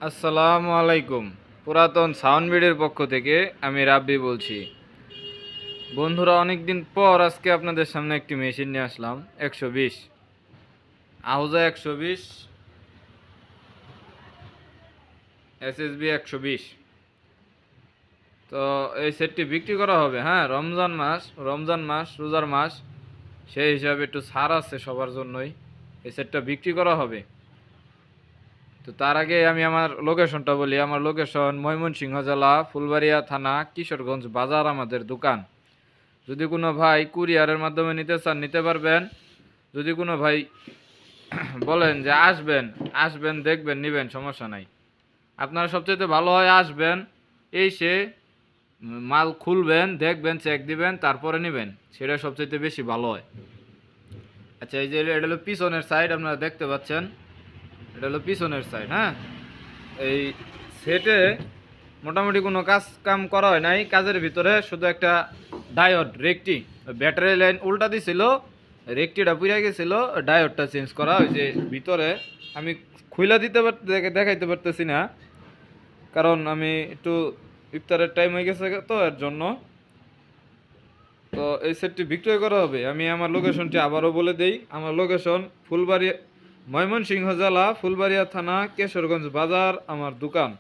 আসসালামু আলাইকুম। পুরাতন সাউন্ড বিডের পক্ষ থেকে আমি রাব্বি বলছি। বন্ধুরা, অনেক দিন পর আজকে আপনাদের সামনে একটি মেশিন নিয়ে আসলাম। 120 আহুজা 120 এসএসবি 120। তো এই সেটটি বিক্রি করা হবে। হ্যাঁ, রমজান মাস রোজার মাস, সেই হিসাবে একটু ছাড় আছে সবার জন্যই। এই সেটটা বিক্রি করা হবে। তো তার আগে আমি আমার লোকেশনটা বলি। আমার লোকেশন ময়মনসিংহ জেলা, ফুলবাড়িয়া থানা, কিশোরগঞ্জ বাজার আমাদের দোকান। যদি কোনো ভাই কুরিয়ারের মাধ্যমে নিতে চান নিতে পারবেন। যদি কোনো ভাই বলেন যে আসবেন আসবেন দেখবেন নেবেন, সমস্যা নাই। আপনারা সবচেয়ে ভালো হয় আসবেন, এসে মাল খুলবেন, দেখবেন, চেক দিবেন, তারপরে নেবেন, সেটা সবচেয়ে বেশি ভালো হয়। আচ্ছা, এই যে এটা হলো পিছনের সাইড, আপনারা দেখতে পাচ্ছেন, এটা হলো পিছনের সাইড। হ্যাঁ, এই সেটে মোটামুটি কোনো কাজ কাম করা হয় নাই। কাজের ভিতরে শুধু একটা ডায়োড রেকটি, ব্যাটারি লাইন উল্টা দিছিল, রেকটিটা পুড়ে গেছিল, ডায়োডটা চেঞ্জ করা। ওই যে ভিতরে আমি খুইলা দিতে দেখাইতে পারতেছি না, কারণ আমি একটু ইফতারের টাইম হয়ে গেছে তো, এর জন্য। তো এই সেটটি বিক্রয় করা হবে। আমি আমার লোকেশনটি আবারও বলে দেই। আমার লোকেশন ফুলবাড়িয়া, ময়মনসিংহ জেলা, ফুলবাড়িয়া থানা, কেশরগঞ্জ বাজার আমার দোকান।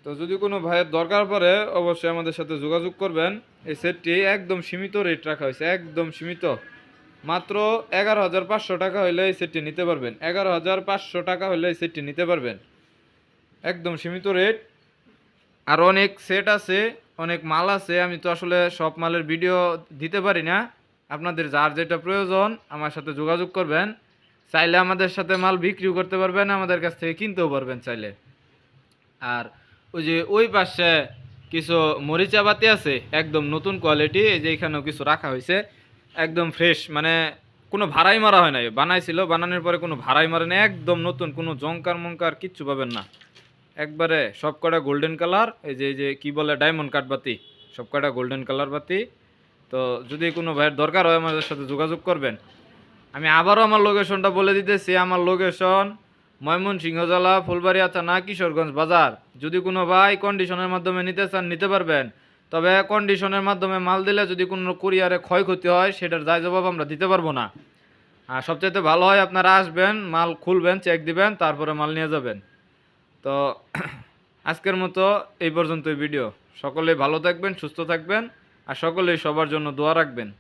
তো যদি কোনো ভাইয়ের দরকার পড়ে অবশ্যই আমাদের সাথে যোগাযোগ করবেন। এই সেটটি একদম সীমিত রেট রাখা হয়েছে, একদম সীমিত। মাত্র 11,500 টাকা হলে এই সেটটি নিতে পারবেন। 11,500 টাকা হলে এই সেটটি নিতে পারবেন, একদম সীমিত রেট। আর অনেক সেট আছে, অনেক মাল আছে। আমি তো আসলে সব মালের ভিডিও দিতে পারি না। আপনাদের যার যেটা প্রয়োজন আমার সাথে যোগাযোগ করবেন। চাইলে আমাদের সাথে মাল বিক্রিও করতে পারবেন, আমাদের কাছ থেকে কিনতেও পারবেন চাইলে। আর ওই যে ওই পাশে কিছু মরিচা বাতি আছে, একদম নতুন কোয়ালিটি। এই যে এখানেও কিছু রাখা হয়েছে, একদম ফ্রেশ, মানে কোনো ভাড়াই মারা হয় নাই। বানাইছিল, বানানোর পরে কোনো ভাড়াই মারে নাই, একদম নতুন, কোনো জংকার মঙ্কার কিচ্ছু পাবেন না। একবারে সব কটা গোল্ডেন কালার। এই যে কি বলে ডায়মন্ড কাট বাতি, সব কটা গোল্ডেন কালার বাতি। তো যদি কোনো ভাইয়ের দরকার হয় আমাদের সাথে যোগাযোগ করবেন। আমি আবারও আমার লোকেশনটা বলে দিতেছি। আমার লোকেশন ময়মনসিংহ জেলা, ফুলবাড়িয়া থানা, কিশোরগঞ্জ বাজার। যদি কোনো ভাই কন্ডিশনের মাধ্যমে নিতে চান নিতে পারবেন। তবে কন্ডিশনের মাধ্যমে মাল দিলে যদি কোনো কুরিয়ারে ক্ষয়ক্ষতি হয় সেটার দায় জবাব আমরা দিতে পারবো না। আর সবচাইতে ভালো হয় আপনারা আসবেন, মাল খুলবেন, চেক দিবেন, তারপরে মাল নিয়ে যাবেন। তো আজকের মতো এই পর্যন্তই ভিডিও। সকলেই ভালো থাকবেন, সুস্থ থাকবেন, আর সকলেই সবার জন্য দোয়া রাখবেন।